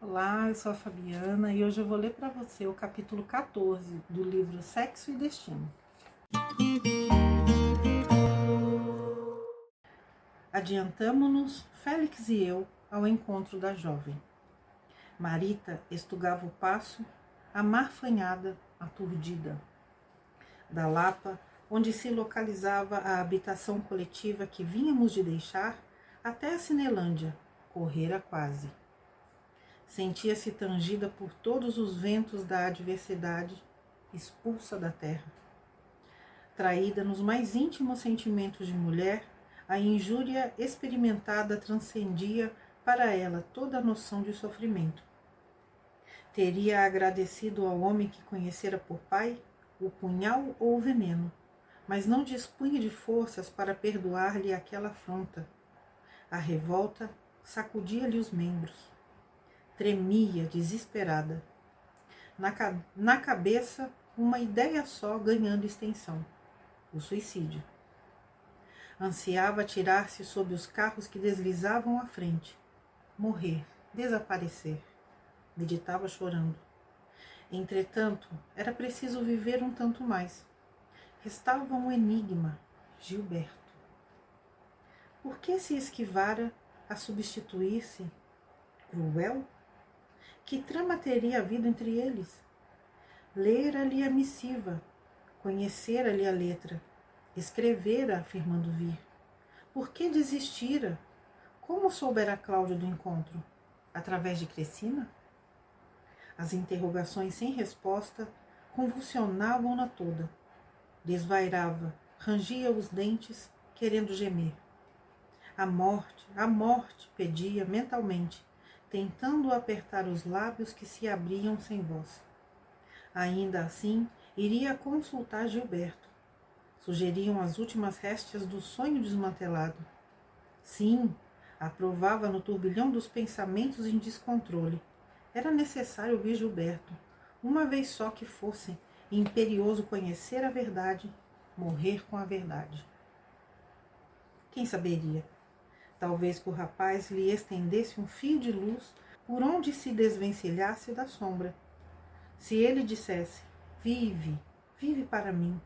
Olá, eu sou a Fabiana e hoje eu vou ler para você o capítulo 14 do livro Sexo e Destino. Adiantamo-nos, Félix e eu, ao encontro da jovem. Marita estugava o passo, amarfanhada, aturdida. Da Lapa, onde se localizava a habitação coletiva que vínhamos de deixar, até a Cinelândia, correra quase. Sentia-se tangida por todos os ventos da adversidade, expulsa da terra. Traída nos mais íntimos sentimentos de mulher, a injúria experimentada transcendia para ela toda a noção de sofrimento. Teria agradecido ao homem que conhecera por pai o punhal ou o veneno, mas não dispunha de forças para perdoar-lhe aquela afronta. A revolta sacudia-lhe os membros. Tremia, desesperada. Na cabeça, uma ideia só ganhando extensão: o suicídio. Ansiava tirar-se sob os carros que deslizavam à frente. Morrer, desaparecer. Meditava chorando. Entretanto, era preciso viver um tanto mais. Restava um enigma: Gilberto. Por que se esquivara a substituir-se? Cruel? Que trama teria havido entre eles? Lera-lhe a missiva, conhecera-lhe a letra, escrevera afirmando vir. Por que desistira? Como soubera Cláudio do encontro? Através de Crecina? As interrogações sem resposta convulsionavam-na toda. Desvairava, rangia os dentes, querendo gemer. A morte, pedia mentalmente, tentando apertar os lábios que se abriam sem voz. Ainda assim, iria consultar Gilberto. Sugeriam as últimas réstias do sonho desmantelado. Sim, aprovava no turbilhão dos pensamentos em descontrole. Era necessário ouvir Gilberto, uma vez só que fosse imperioso conhecer a verdade, morrer com a verdade. Quem saberia? Talvez que o rapaz lhe estendesse um fio de luz por onde se desvencilhasse da sombra. Se ele dissesse: vive, vive para mim,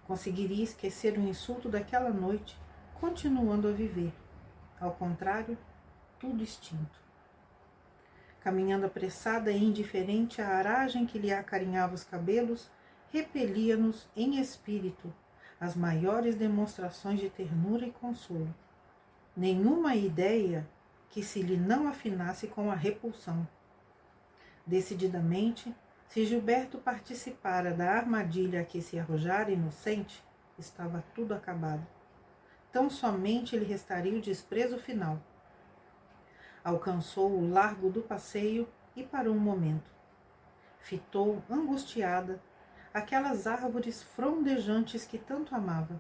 conseguiria esquecer o insulto daquela noite, continuando a viver. Ao contrário, tudo extinto. Caminhando apressada e indiferente, a aragem que lhe acarinhava os cabelos repelia-nos em espírito as maiores demonstrações de ternura e consolo. Nenhuma ideia que se lhe não afinasse com a repulsão. Decididamente, se Gilberto participara da armadilha a que se arrojara inocente, estava tudo acabado. Tão somente lhe restaria o desprezo final. Alcançou o largo do passeio e parou um momento. Fitou, angustiada, aquelas árvores frondejantes que tanto amava.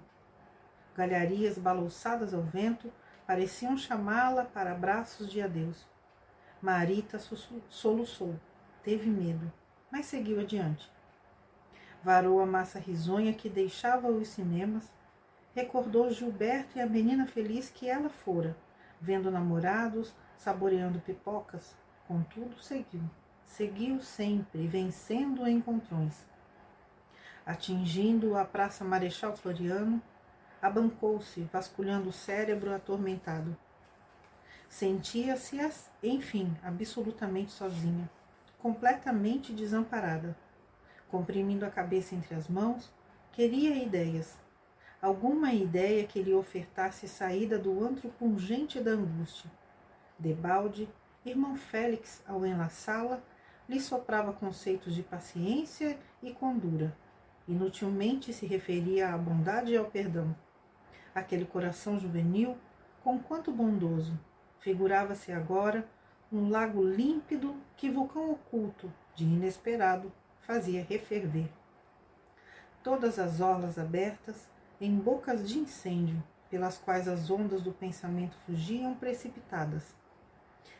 Galharias balouçadas ao vento pareciam chamá-la para abraços de adeus. Marita soluçou, teve medo, mas seguiu adiante. Varou a massa risonha que deixava os cinemas, recordou Gilberto e a menina feliz que ela fora, vendo namorados, saboreando pipocas. Contudo, seguiu sempre, vencendo encontrões. Atingindo a Praça Marechal Floriano, abancou-se, vasculhando o cérebro atormentado. Sentia-se, enfim, absolutamente sozinha, completamente desamparada. Comprimindo a cabeça entre as mãos, queria ideias. Alguma ideia que lhe ofertasse saída do antro pungente da angústia. Debalde, irmão Félix, ao enlaçá-la, lhe soprava conceitos de paciência e condura. Inutilmente se referia à bondade e ao perdão. Aquele coração juvenil, conquanto bondoso, figurava-se agora um lago límpido que vulcão oculto, de inesperado, fazia referver. Todas as orlas abertas, em bocas de incêndio, pelas quais as ondas do pensamento fugiam precipitadas.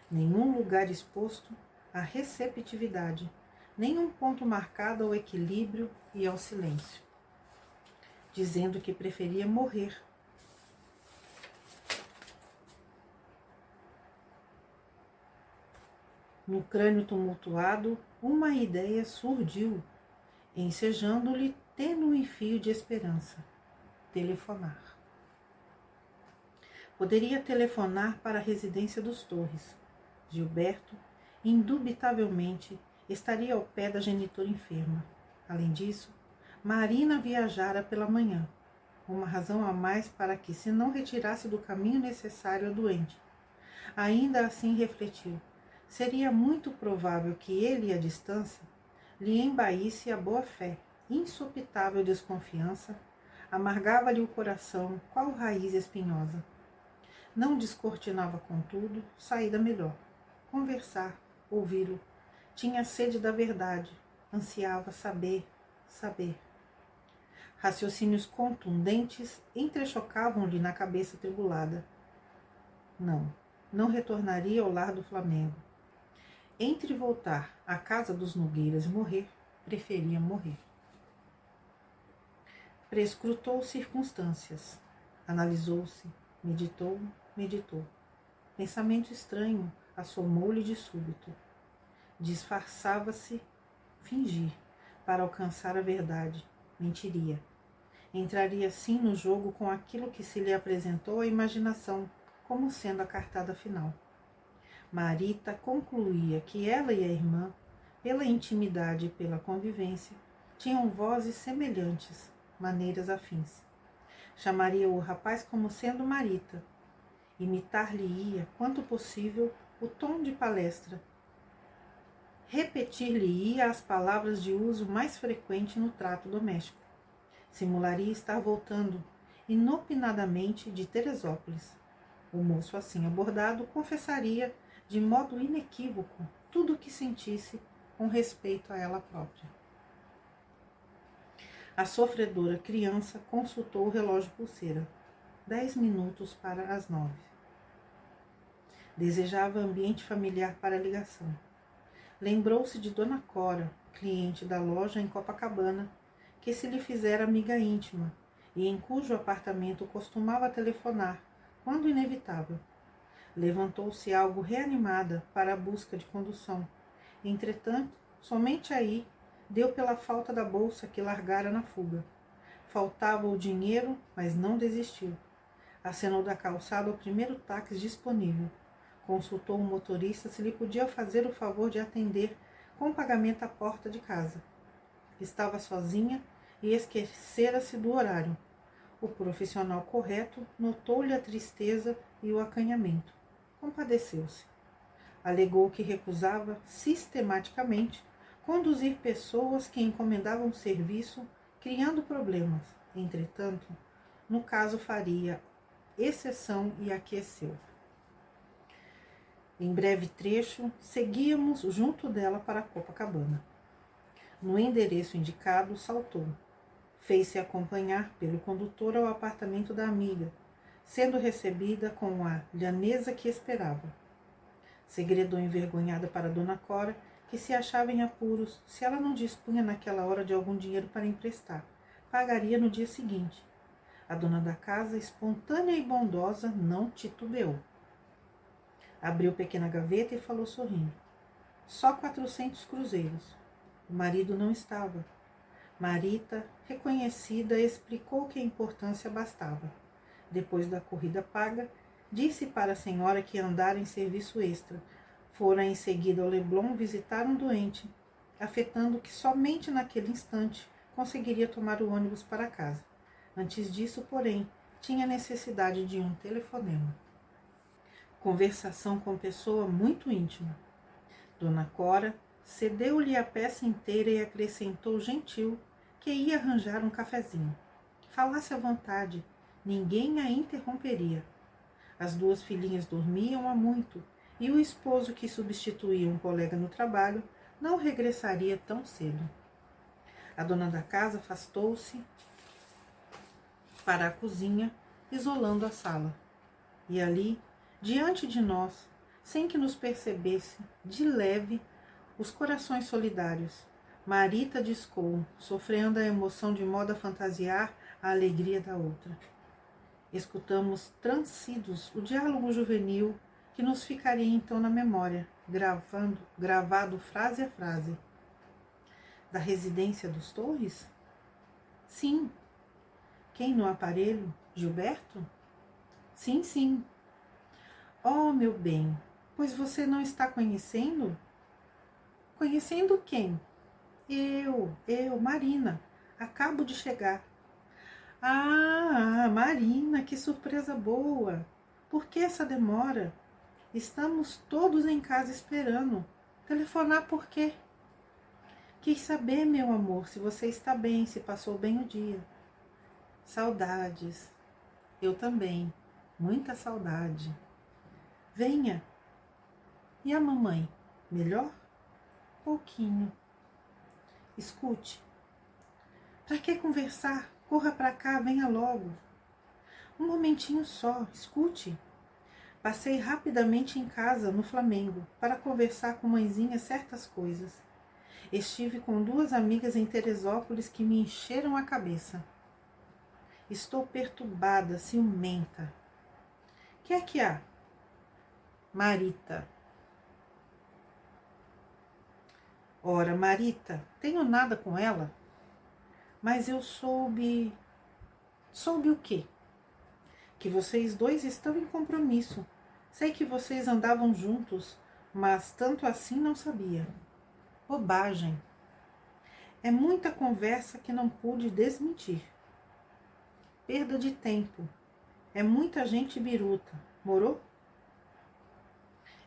Nenhum lugar exposto à receptividade, nenhum ponto marcado ao equilíbrio e ao silêncio. Dizendo que preferia morrer. No crânio tumultuado, uma ideia surgiu, ensejando-lhe tênue fio de esperança: telefonar. Poderia telefonar para a residência dos Torres. Gilberto, indubitavelmente, estaria ao pé da genitora enferma. Além disso, Marina viajara pela manhã, uma razão a mais para que se não retirasse do caminho necessário à doente. Ainda assim refletiu: seria muito provável que ele, à distância, lhe embaísse a boa-fé, insopitável desconfiança, amargava-lhe o coração, qual raiz espinhosa. Não descortinava, contudo, saída melhor. Conversar, ouvi-lo. Tinha sede da verdade, ansiava saber. Raciocínios contundentes entrechocavam-lhe na cabeça tribulada. Não retornaria ao lar do Flamengo. Entre voltar à casa dos Nogueiras e morrer, preferia morrer. Prescrutou circunstâncias, analisou-se, meditou. Pensamento estranho assomou-lhe de súbito. Disfarçava-se, fingir, para alcançar a verdade. Mentiria. Entraria sim no jogo com aquilo que se lhe apresentou à imaginação, como sendo a cartada final. Marita concluía que ela e a irmã, pela intimidade e pela convivência, tinham vozes semelhantes, maneiras afins. Chamaria o rapaz como sendo Marita. Imitar-lhe-ia, quanto possível, o tom de palestra. Repetir-lhe-ia as palavras de uso mais frequente no trato doméstico. Simularia estar voltando, inopinadamente, de Teresópolis. O moço, assim abordado, confessaria, de modo inequívoco, tudo o que sentisse com respeito a ela própria. A sofredora criança consultou o relógio pulseira. 10 minutos para as 9. Desejava ambiente familiar para a ligação. Lembrou-se de Dona Cora, cliente da loja em Copacabana, que se lhe fizera amiga íntima e em cujo apartamento costumava telefonar, quando inevitável. Levantou-se algo reanimada para a busca de condução. Entretanto, somente aí deu pela falta da bolsa que largara na fuga. Faltava o dinheiro, mas não desistiu. Acenou da calçada ao primeiro táxi disponível. Consultou o motorista se lhe podia fazer o favor de atender com pagamento à porta de casa. Estava sozinha e esquecera-se do horário. O profissional correto notou-lhe a tristeza e o acanhamento. Compadeceu-se. Alegou que recusava sistematicamente conduzir pessoas que encomendavam serviço, criando problemas. Entretanto, no caso faria exceção e aqueceu. Em breve trecho, seguíamos junto dela para Copacabana. No endereço indicado, saltou. Fez-se acompanhar pelo condutor ao apartamento da amiga, sendo recebida com a lhaneza que esperava. Segredou envergonhada para Dona Cora, que se achava em apuros, se ela não dispunha naquela hora de algum dinheiro para emprestar. Pagaria no dia seguinte. A dona da casa, espontânea e bondosa, não titubeou. Abriu pequena gaveta e falou sorrindo. Só 400 cruzeiros. O marido não estava. Marita, reconhecida, explicou que a importância bastava. Depois da corrida paga, disse para a senhora que andara em serviço extra. Fora em seguida ao Leblon visitar um doente, afetando que somente naquele instante conseguiria tomar o ônibus para casa. Antes disso, porém, tinha necessidade de um telefonema. Conversação com pessoa muito íntima. Dona Cora cedeu-lhe a peça inteira e acrescentou gentil que ia arranjar um cafezinho. Falasse à vontade, ninguém a interromperia. As duas filhinhas dormiam há muito e o esposo, que substituía um colega no trabalho, não regressaria tão cedo. A dona da casa afastou-se para a cozinha, isolando a sala. E ali, diante de nós, sem que nos percebesse, de leve, os corações solidários, Marita discou, sofrendo a emoção de modo a fantasiar a alegria da outra. Escutamos transcidos o diálogo juvenil que nos ficaria então na memória, gravado frase a frase. Da residência dos Torres? Sim. Quem no aparelho? Gilberto? Sim, sim. Oh, meu bem, pois você não está conhecendo? Conhecendo quem? Eu, Marina. Acabo de chegar. Ah, Marina, que surpresa boa! Por que essa demora? Estamos todos em casa esperando. Telefonar por quê? Quis saber, meu amor, se você está bem, se passou bem o dia. Saudades. Eu também. Muita saudade. Venha. E a mamãe? Melhor? Pouquinho. Escute. Para que conversar? Corra para cá, venha logo. Um momentinho só, escute. Passei rapidamente em casa, no Flamengo, para conversar com mãezinha certas coisas. Estive com 2 amigas em Teresópolis que me encheram a cabeça. Estou perturbada, ciumenta. Que é que há? Marita. Ora, Marita, tenho nada com ela? Mas eu soube... Soube o quê? Que vocês 2 estão em compromisso. Sei que vocês andavam juntos, mas tanto assim não sabia. Bobagem. É muita conversa que não pude desmentir. Perda de tempo. É muita gente biruta. Morou?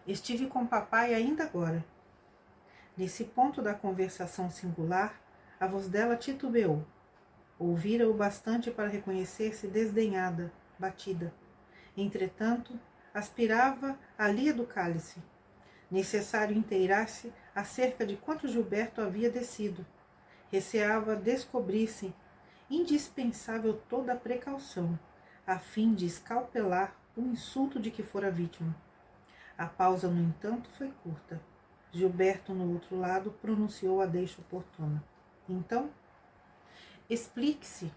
Estive com papai ainda agora. Nesse ponto da conversação singular, a voz dela titubeou. Ouvira o bastante para reconhecer-se desdenhada, batida. Entretanto, aspirava a lia do cálice. Necessário inteirar-se acerca de quanto Gilberto havia descido. Receava descobrir-se indispensável toda a precaução, a fim de escalpelar o insulto de que fora vítima. A pausa, no entanto, foi curta. Gilberto, no outro lado, pronunciou a deixa oportuna. Então, explique-se.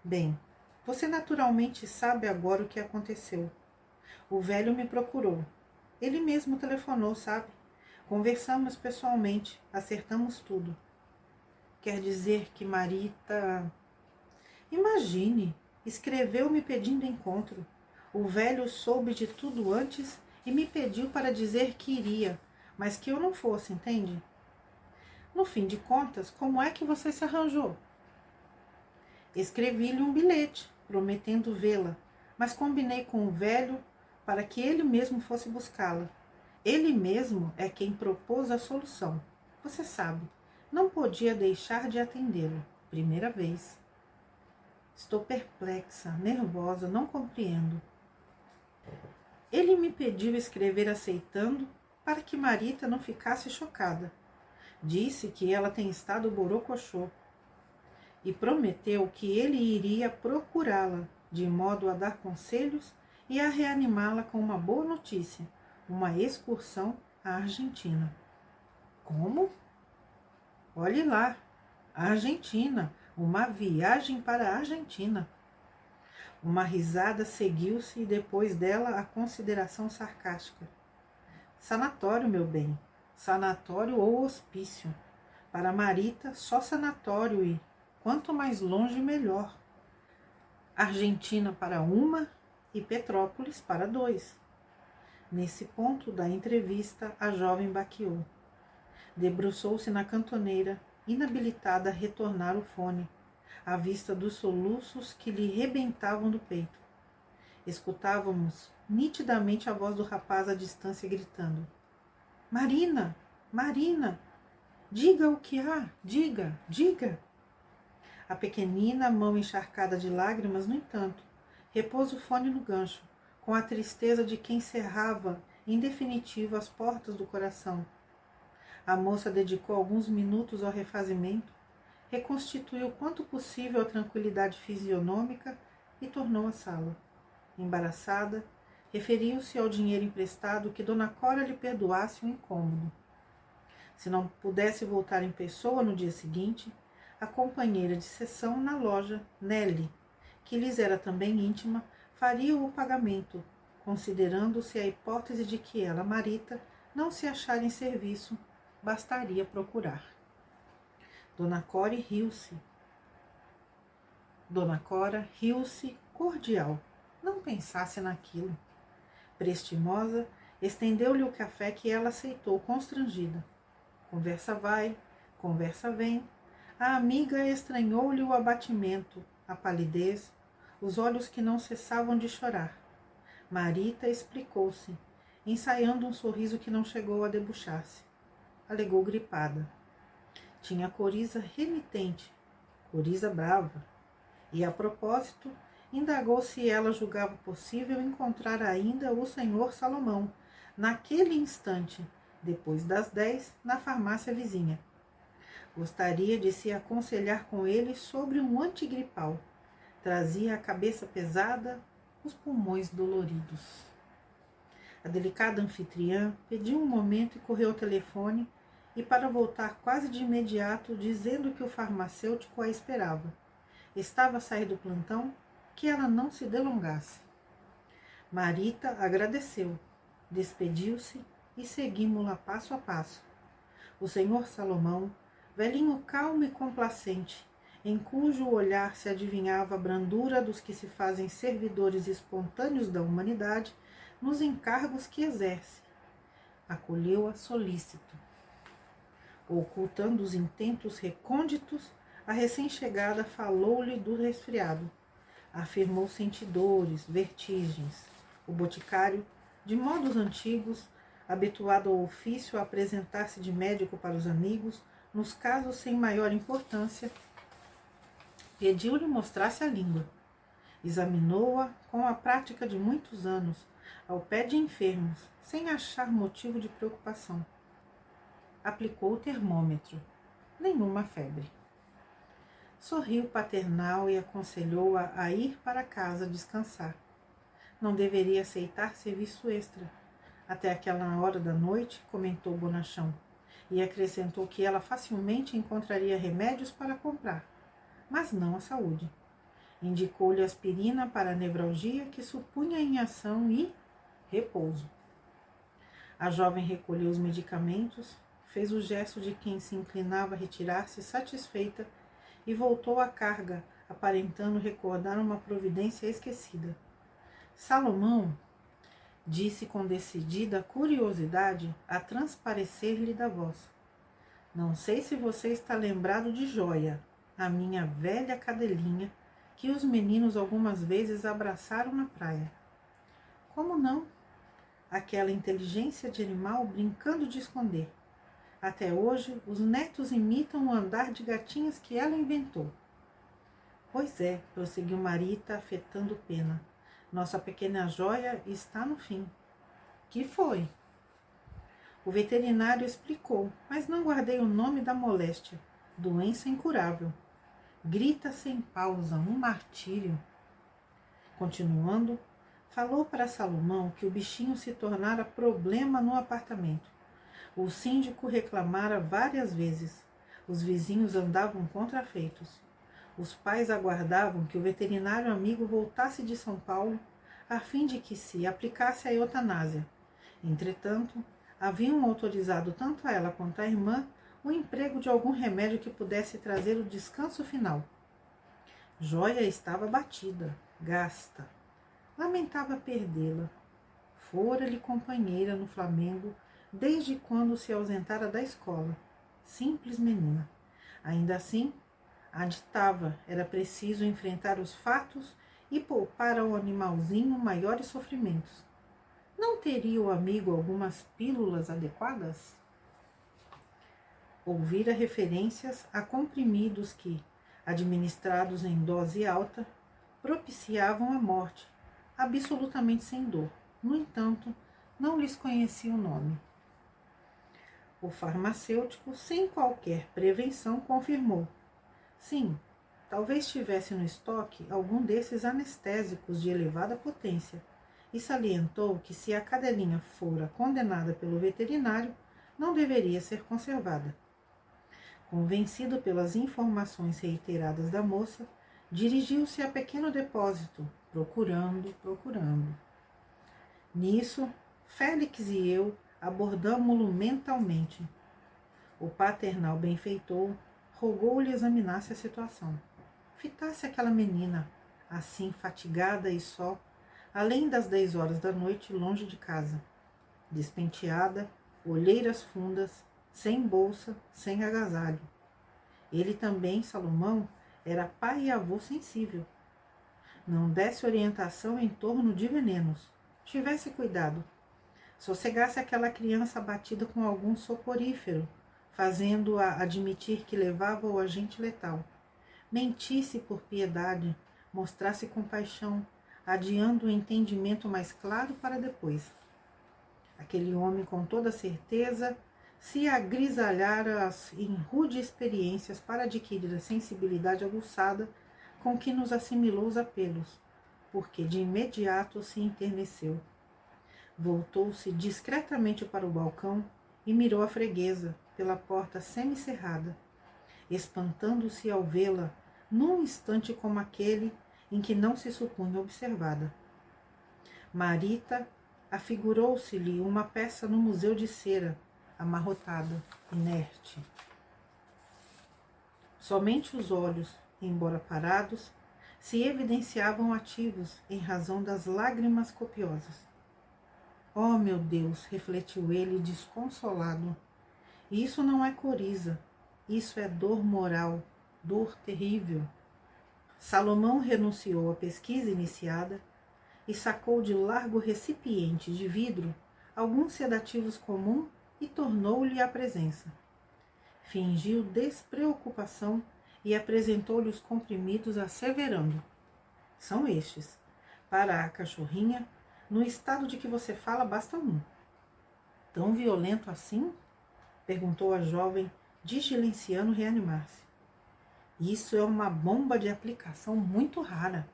Bem, você naturalmente sabe agora o que aconteceu. O velho me procurou. Ele mesmo telefonou, sabe? Conversamos pessoalmente, acertamos tudo. Quer dizer que Marita... Imagine, escreveu-me pedindo encontro. O velho soube de tudo antes e me pediu para dizer que iria, mas que eu não fosse, entende? No fim de contas, como é que você se arranjou? Escrevi-lhe um bilhete, prometendo vê-la, mas combinei com o velho para que ele mesmo fosse buscá-la. Ele mesmo é quem propôs a solução. Você sabe, não podia deixar de atendê-lo. Primeira vez. Estou perplexa, nervosa, não compreendo. Ele me pediu escrever aceitando para que Marita não ficasse chocada. Disse que ela tem estado borocochô e prometeu que ele iria procurá-la, de modo a dar conselhos e a reanimá-la com uma boa notícia, uma excursão à Argentina. Como? Olhe lá, a Argentina, uma viagem para a Argentina. Uma risada seguiu-se e depois dela a consideração sarcástica. Sanatório, meu bem, sanatório ou hospício. Para Marita, só sanatório e, quanto mais longe, melhor. Argentina para uma e Petrópolis para 2. Nesse ponto da entrevista, a jovem baqueou. Debruçou-se na cantoneira, inabilitada a retornar o fone, à vista dos soluços que lhe rebentavam do peito. Escutávamos nitidamente a voz do rapaz à distância gritando: Marina! Marina! Diga o que há! Diga! Diga! A pequenina, mão encharcada de lágrimas, no entanto, repôs o fone no gancho, com a tristeza de quem cerrava, em definitivo, as portas do coração. A moça dedicou alguns minutos ao refazimento, reconstituiu quanto possível a tranquilidade fisionômica e tornou à sala. Embaraçada, referiu-se ao dinheiro emprestado que Dona Cora lhe perdoasse o incômodo. Se não pudesse voltar em pessoa no dia seguinte, a companheira de sessão na loja, Nelly, que lhes era também íntima, faria o pagamento, considerando-se a hipótese de que ela, Marita, não se acharem serviço, bastaria procurar. Dona Cora riu-se cordial. Não pensasse naquilo. Prestimosa, estendeu-lhe o café que ela aceitou constrangida. Conversa vai, conversa vem. A amiga estranhou-lhe o abatimento, a palidez, os olhos que não cessavam de chorar. Marita explicou-se, ensaiando um sorriso que não chegou a debuxar-se. Alegou gripada. Tinha coriza remitente, coriza brava. E, a propósito, indagou se ela julgava possível encontrar ainda o senhor Salomão, naquele instante, depois das 10, na farmácia vizinha. Gostaria de se aconselhar com ele sobre um antigripal. Trazia a cabeça pesada, os pulmões doloridos. A delicada anfitriã pediu um momento e correu ao telefone, e para voltar quase de imediato, dizendo que o farmacêutico a esperava. Estava a sair do plantão, que ela não se delongasse. Marita agradeceu, despediu-se e seguimos-la passo a passo. O senhor Salomão, velhinho calmo e complacente, em cujo olhar se adivinhava a brandura dos que se fazem servidores espontâneos da humanidade nos encargos que exerce, acolheu-a solícito. Ocultando os intentos recônditos, a recém-chegada falou-lhe do resfriado. Afirmou sentir dores, vertigens. O boticário, de modos antigos, habituado ao ofício a apresentar-se de médico para os amigos, nos casos sem maior importância, pediu-lhe mostrasse a língua. Examinou-a com a prática de muitos anos, ao pé de enfermos, sem achar motivo de preocupação. Aplicou o termômetro. Nenhuma febre. Sorriu paternal e aconselhou-a a ir para casa descansar. Não deveria aceitar serviço extra. Até aquela hora da noite, comentou Bonachão, e acrescentou que ela facilmente encontraria remédios para comprar, mas não a saúde. Indicou-lhe aspirina para a nevralgia que supunha em ação e repouso. A jovem recolheu os medicamentos, fez o gesto de quem se inclinava a retirar-se satisfeita e voltou à carga, aparentando recordar uma providência esquecida. Salomão, disse com decidida curiosidade a transparecer-lhe da voz. Não sei se você está lembrado de Jóia, a minha velha cadelinha, que os meninos algumas vezes abraçaram na praia. Como não? Aquela inteligência de animal brincando de esconder. Até hoje, os netos imitam o andar de gatinhas que ela inventou. Pois é, prosseguiu Marita, afetando pena. Nossa pequena Jóia está no fim. Que foi? O veterinário explicou, mas não guardei o nome da moléstia. Doença incurável. Grita sem pausa, um martírio. Continuando, falou para Salomão que o bichinho se tornara problema no apartamento. O síndico reclamara várias vezes. Os vizinhos andavam contrafeitos. Os pais aguardavam que o veterinário amigo voltasse de São Paulo, a fim de que se aplicasse a eutanásia. Entretanto, haviam autorizado tanto a ela quanto à irmã o emprego de algum remédio que pudesse trazer o descanso final. Jóia estava abatida, gasta. Lamentava perdê-la. Fora-lhe companheira no Flamengo desde quando se ausentara da escola. Simples menina. Ainda assim, aditava, era preciso enfrentar os fatos e poupar ao animalzinho maiores sofrimentos. Não teria o amigo algumas pílulas adequadas? Ouvira referências a comprimidos que, administrados em dose alta, propiciavam a morte, absolutamente sem dor. No entanto, não lhes conhecia o nome. O farmacêutico, sem qualquer prevenção, confirmou. Sim, talvez tivesse no estoque algum desses anestésicos de elevada potência, e salientou que se a cadelinha fora condenada pelo veterinário, não deveria ser conservada. Convencido pelas informações reiteradas da moça, dirigiu-se a pequeno depósito, procurando. Nisso, Félix e eu abordamo-lo mentalmente. O paternal benfeitor rogou-lhe examinasse a situação. Fitasse aquela menina, assim fatigada e só, além das 10 horas da noite, longe de casa. Despenteada, olheiras fundas, sem bolsa, sem agasalho. Ele também, Salomão, era pai e avô sensível. Não desse orientação em torno de venenos. Tivesse cuidado. Sossegasse aquela criança abatida com algum soporífero, fazendo-a admitir que levava o agente letal. Mentisse por piedade, mostrasse compaixão, adiando o entendimento mais claro para depois. Aquele homem, com toda certeza, se agrisalhara em rude experiências para adquirir a sensibilidade aguçada com que nos assimilou os apelos, porque de imediato se enterneceu. Voltou-se discretamente para o balcão e mirou a freguesa pela porta semicerrada, espantando-se ao vê-la num instante como aquele em que não se supunha observada. Marita afigurou-se-lhe uma peça no museu de cera, amarrotada, inerte. Somente os olhos, embora parados, se evidenciavam ativos em razão das lágrimas copiosas. Oh, meu Deus, refletiu ele desconsolado, isso não é coriza, isso é dor moral, dor terrível. Salomão renunciou à pesquisa iniciada e sacou de largo recipiente de vidro alguns sedativos comuns e tornou-lhe a presença. Fingiu despreocupação e apresentou-lhe os comprimidos, asseverando: são estes. Para a cachorrinha, no estado de que você fala, basta um. Tão violento assim? Perguntou a jovem, diligenciando reanimar-se. Isso é uma bomba de aplicação muito rara.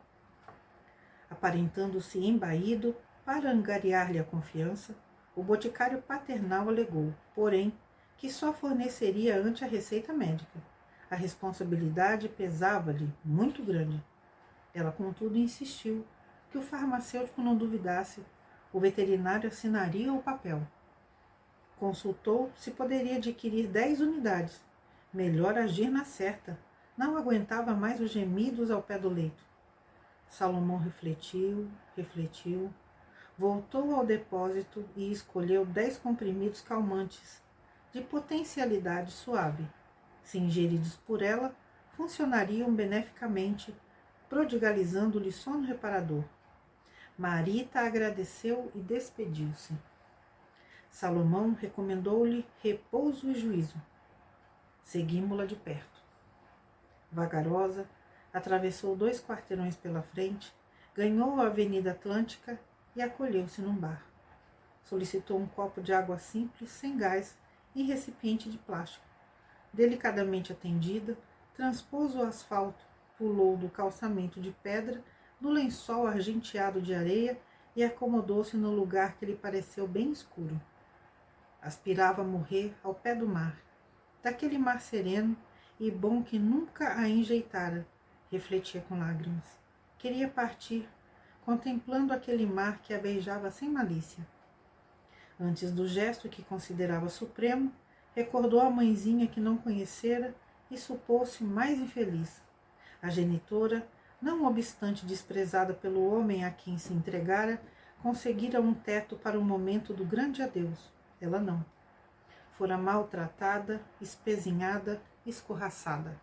Aparentando-se embaído para angariar-lhe a confiança, o boticário paternal alegou, porém, que só forneceria ante a receita médica. A responsabilidade pesava-lhe muito grande. Ela, contudo, insistiu que o farmacêutico não duvidasse, o veterinário assinaria o papel. Consultou se poderia adquirir 10 unidades. Melhor agir na certa. Não aguentava mais os gemidos ao pé do leito. Salomão refletiu, voltou ao depósito e escolheu 10 comprimidos calmantes, de potencialidade suave. Se ingeridos por ela, funcionariam beneficamente, prodigalizando-lhe sono reparador. Marita agradeceu e despediu-se. Salomão recomendou-lhe repouso e juízo. Seguimo-la de perto. Vagarosa, atravessou 2 quarteirões pela frente, ganhou a Avenida Atlântica e acolheu-se num bar. Solicitou um copo de água simples, sem gás, em recipiente de plástico. Delicadamente atendida, transpôs o asfalto, pulou do calçamento de pedra, do lençol argenteado de areia e acomodou-se no lugar que lhe pareceu bem escuro. Aspirava morrer ao pé do mar, daquele mar sereno e bom que nunca a enjeitara, refletia com lágrimas. Queria partir, contemplando aquele mar que a beijava sem malícia. Antes do gesto que considerava supremo, recordou a mãezinha que não conhecera e supôs-se mais infeliz. A genitora, não obstante desprezada pelo homem a quem se entregara, conseguira um teto para o momento do grande adeus. Ela não. Fora maltratada, espezinhada, escorraçada.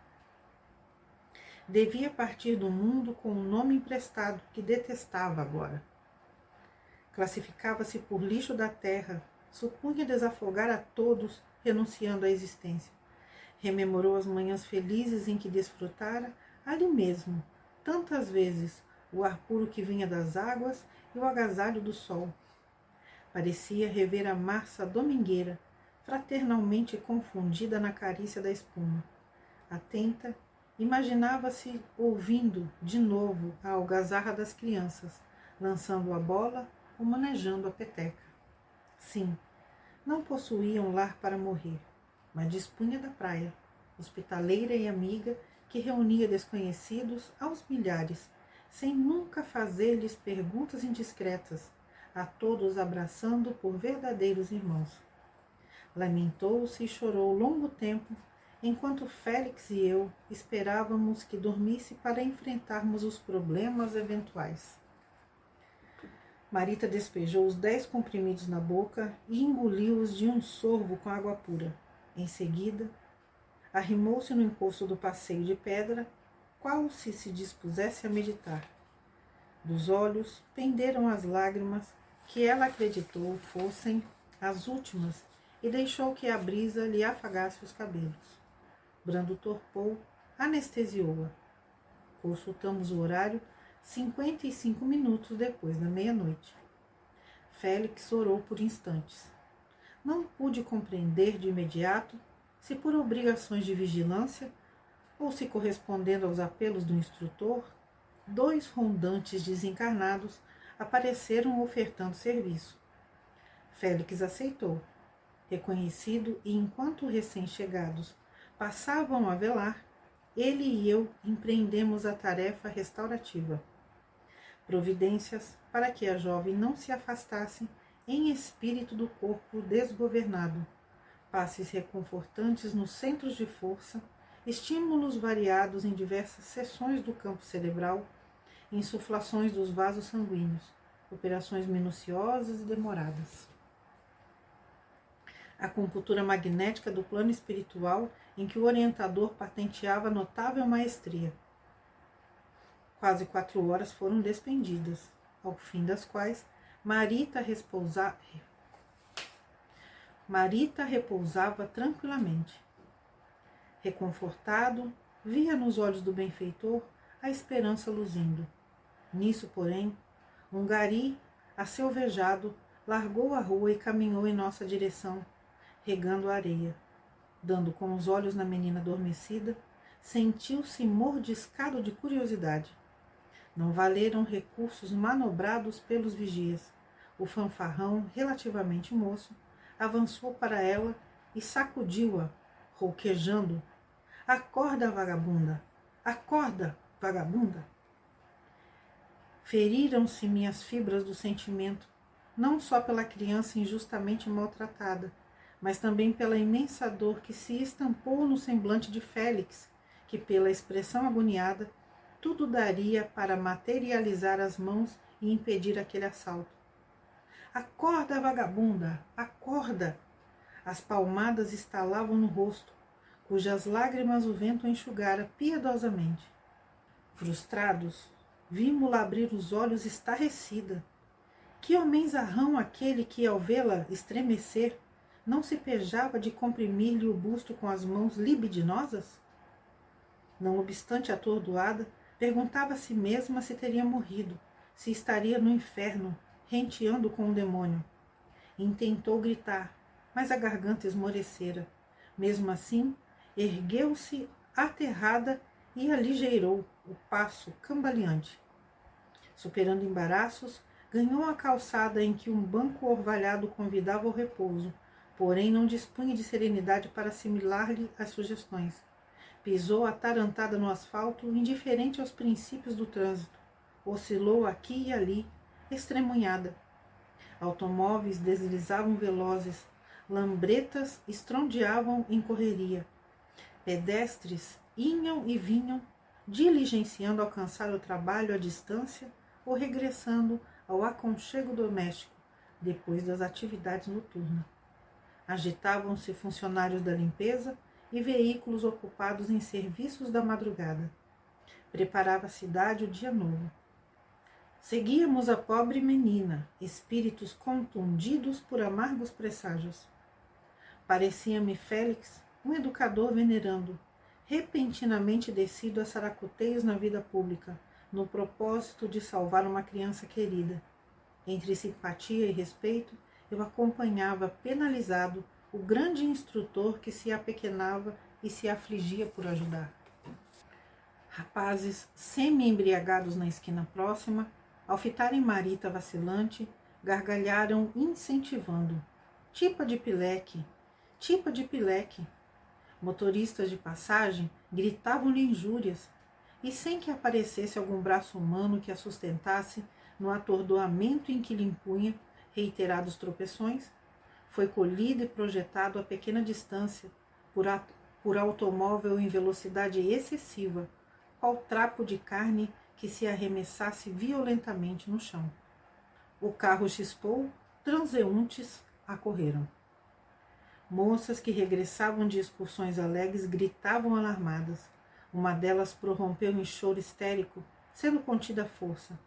Devia partir do mundo com um nome emprestado que detestava agora. Classificava-se por lixo da terra, supunha desafogar a todos, renunciando à existência. Rememorou as manhãs felizes em que desfrutara, ali mesmo, tantas vezes, o ar puro que vinha das águas e o agasalho do sol. Parecia rever a massa domingueira, fraternalmente confundida na carícia da espuma. Atenta, imaginava-se ouvindo de novo a algazarra das crianças, lançando a bola ou manejando a peteca. Sim, não possuía um lar para morrer, mas dispunha da praia, hospitaleira e amiga, que reunia desconhecidos aos milhares, sem nunca fazer-lhes perguntas indiscretas, a todos abraçando por verdadeiros irmãos. Lamentou-se e chorou longo tempo, enquanto Félix e eu esperávamos que dormisse para enfrentarmos os problemas eventuais. Marita despejou os 10 comprimidos na boca e engoliu-os de um sorvo com água pura. Em seguida, arrimou-se no encosto do passeio de pedra, qual se dispusesse a meditar. Dos olhos penderam as lágrimas que ela acreditou fossem as últimas e deixou que a brisa lhe afagasse os cabelos. Brando torpor anestesiou-a. Consultamos o horário 55 minutos depois da meia-noite. Félix orou por instantes. Não pude compreender de imediato se por obrigações de vigilância ou se correspondendo aos apelos do instrutor, 2 rondantes desencarnados apareceram ofertando serviço. Félix aceitou, reconhecido, e enquanto recém-chegados passavam a velar, ele e eu empreendemos a tarefa restaurativa. Providências para que a jovem não se afastasse em espírito do corpo desgovernado, passes reconfortantes nos centros de força, estímulos variados em diversas seções do campo cerebral, insuflações dos vasos sanguíneos, operações minuciosas e demoradas. A acupuntura magnética do plano espiritual em que o orientador patenteava notável maestria. Quase 4 horas foram despendidas, ao fim das quais Marita repousava tranquilamente. Reconfortado, via nos olhos do benfeitor a esperança luzindo. Nisso, porém, um gari, acelvejado, largou a rua e caminhou em nossa direção, regando a areia. Dando com os olhos na menina adormecida, sentiu-se mordiscado de curiosidade. Não valeram recursos manobrados pelos vigias. O fanfarrão, relativamente moço, avançou para ela e sacudiu-a, rouquejando: "Acorda, vagabunda! Acorda, vagabunda!" Feriram-se minhas fibras do sentimento, não só pela criança injustamente maltratada, mas também pela imensa dor que se estampou no semblante de Félix, que, pela expressão agoniada, tudo daria para materializar as mãos e impedir aquele assalto. "Acorda, vagabunda! Acorda!" As palmadas estalavam no rosto, cujas lágrimas o vento enxugara piedosamente. Frustrados, vimos-la abrir os olhos estarrecida. Que homenzarrão aquele que, ao vê-la estremecer, não se pejava de comprimir-lhe o busto com as mãos libidinosas? Não obstante atordoada, perguntava a si mesma se teria morrido, se estaria no inferno, renteando com o demônio. Intentou gritar, mas a garganta esmorecera. Mesmo assim, ergueu-se aterrada e aligeirou o passo cambaleante. Superando embaraços, ganhou a calçada em que um banco orvalhado convidava ao repouso, porém não dispunha de serenidade para assimilar-lhe as sugestões. Pisou atarantada no asfalto, indiferente aos princípios do trânsito. Oscilou aqui e ali, estremunhada. Automóveis deslizavam velozes, lambretas estrondeavam em correria. Pedestres iam e vinham, diligenciando alcançar o trabalho à distância ou regressando ao aconchego doméstico, depois das atividades noturnas. Agitavam-se funcionários da limpeza e veículos ocupados em serviços da madrugada. Preparava a cidade o dia novo. Seguíamos a pobre menina, espíritos contundidos por amargos presságios. Parecia-me Félix um educador venerando, repentinamente descido a saracoteios na vida pública, no propósito de salvar uma criança querida. Entre simpatia e respeito, eu acompanhava penalizado o grande instrutor que se apequenava e se afligia por ajudar. Rapazes semi-embriagados na esquina próxima, ao fitarem Marita vacilante, gargalharam incentivando. Tipa de pileque! Tipa de pileque! Motoristas de passagem gritavam-lhe injúrias, e sem que aparecesse algum braço humano que a sustentasse, no atordoamento em que lhe impunha reiterados tropeções, foi colhido e projetado a pequena distância por automóvel em velocidade excessiva, qual trapo de carne que se arremessasse violentamente no chão. O carro chispou, transeuntes acorreram. Moças que regressavam de excursões alegres gritavam alarmadas. Uma delas prorrompeu em choro histérico, sendo contida à força.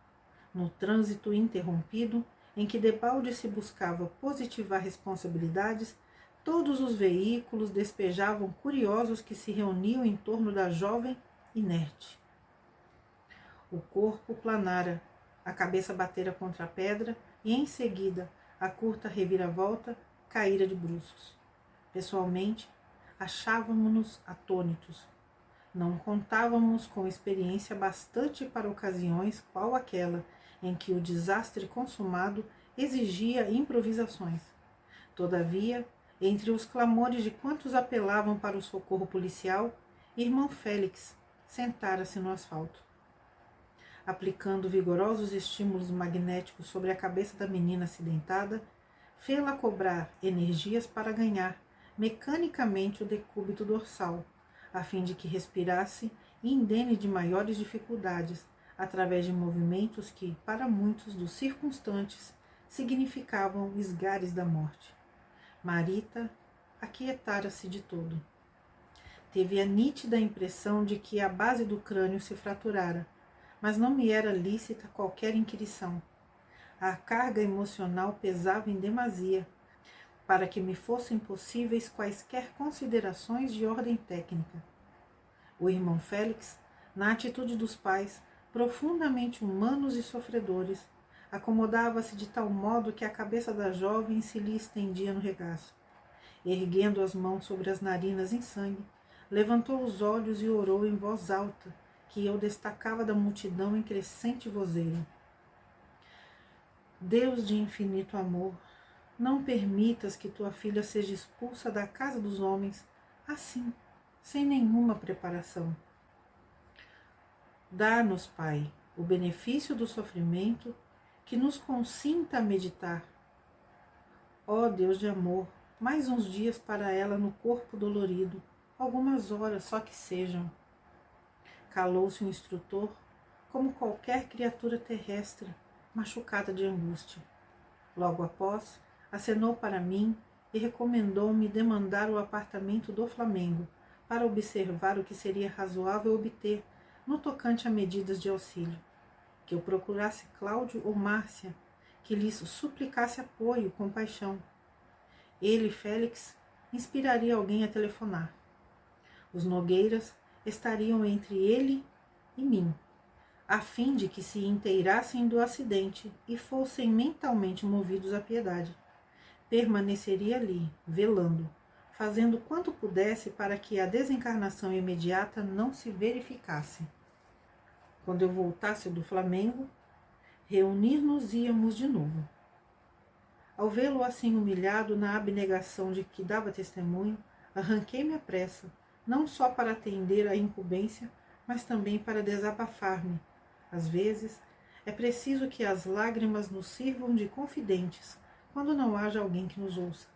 No trânsito interrompido, em que debalde se buscava positivar responsabilidades, todos os veículos despejavam curiosos que se reuniam em torno da jovem inerte. O corpo planara, a cabeça batera contra a pedra e, em seguida, a curta reviravolta caíra de bruços. Pessoalmente, achávamos-nos atônitos. Não contávamos com experiência bastante para ocasiões qual aquela em que o desastre consumado exigia improvisações. Todavia, entre os clamores de quantos apelavam para o socorro policial, irmão Félix sentara-se no asfalto. Aplicando vigorosos estímulos magnéticos sobre a cabeça da menina acidentada, fê-la cobrar energias para ganhar mecanicamente o decúbito dorsal, a fim de que respirasse indene de maiores dificuldades, através de movimentos que, para muitos dos circunstantes, significavam esgares da morte. Marita aquietara-se de todo. Teve a nítida impressão de que a base do crânio se fraturara, mas não me era lícita qualquer inquirição. A carga emocional pesava em demasia, para que me fossem possíveis quaisquer considerações de ordem técnica. O irmão Félix, na atitude dos pais, profundamente humanos e sofredores, acomodava-se de tal modo que a cabeça da jovem se lhe estendia no regaço. Erguendo as mãos sobre as narinas em sangue, levantou os olhos e orou em voz alta, que eu destacava da multidão em crescente vozerio. Deus de infinito amor, não permitas que tua filha seja expulsa da casa dos homens, assim, sem nenhuma preparação. Dá-nos, Pai, o benefício do sofrimento, que nos consinta a meditar. Ó Deus de amor, mais uns dias para ela no corpo dolorido, algumas horas só que sejam. Calou-se o instrutor, como qualquer criatura terrestre, machucada de angústia. Logo após, acenou para mim e recomendou-me demandar o apartamento do Flamengo para observar o que seria razoável obter no tocante a medidas de auxílio. Que eu procurasse Cláudio ou Márcia, que lhes suplicasse apoio, compaixão. Ele, Félix, inspiraria alguém a telefonar. Os Nogueiras estariam entre ele e mim, a fim de que se inteirassem do acidente e fossem mentalmente movidos à piedade. Permaneceria ali, velando, fazendo quanto pudesse para que a desencarnação imediata não se verificasse. Quando eu voltasse do Flamengo, reunir-nos-íamos de novo. Ao vê-lo assim humilhado na abnegação de que dava testemunho, arranquei-me à pressa, não só para atender à incumbência, mas também para desabafar-me. Às vezes, é preciso que as lágrimas nos sirvam de confidentes, quando não haja alguém que nos ouça.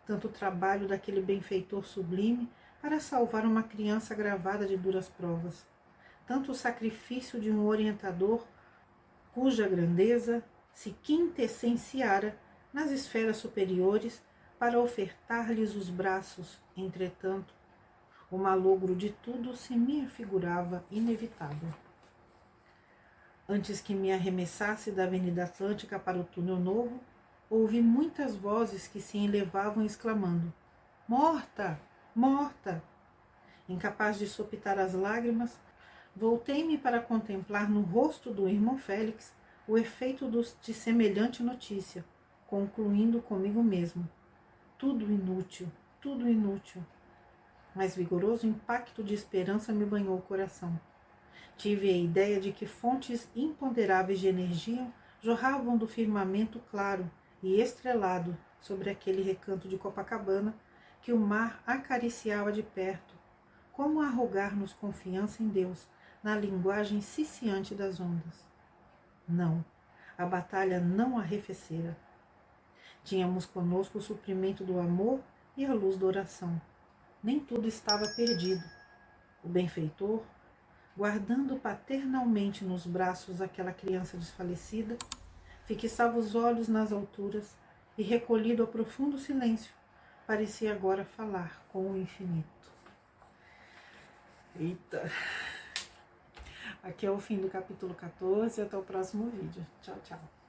Tanto o trabalho daquele benfeitor sublime para salvar uma criança gravada de duras provas, tanto o sacrifício de um orientador cuja grandeza se quintessenciara nas esferas superiores para ofertar-lhes os braços. Entretanto, o malogro de tudo se me afigurava inevitável. Antes que me arremessasse da Avenida Atlântica para o Túnel Novo, ouvi muitas vozes que se elevavam exclamando: "Morta! Morta!" Incapaz de sopitar as lágrimas, voltei-me para contemplar no rosto do irmão Félix o efeito de semelhante notícia, concluindo comigo mesmo: tudo inútil, tudo inútil. Mas vigoroso impacto de esperança me banhou o coração. Tive a ideia de que fontes imponderáveis de energia jorravam do firmamento claro e estrelado sobre aquele recanto de Copacabana que o mar acariciava de perto, como a rogar-nos confiança em Deus, na linguagem ciciante das ondas. Não, A batalha não arrefecera. Tínhamos conosco o suprimento do amor e a luz da oração. Nem tudo estava perdido. O benfeitor, guardando paternalmente nos braços aquela criança desfalecida, fixava os olhos nas alturas e, recolhido a profundo silêncio, parecia agora falar com o infinito. Eita! Aqui é o fim do capítulo 14. Até o próximo vídeo. Tchau, tchau.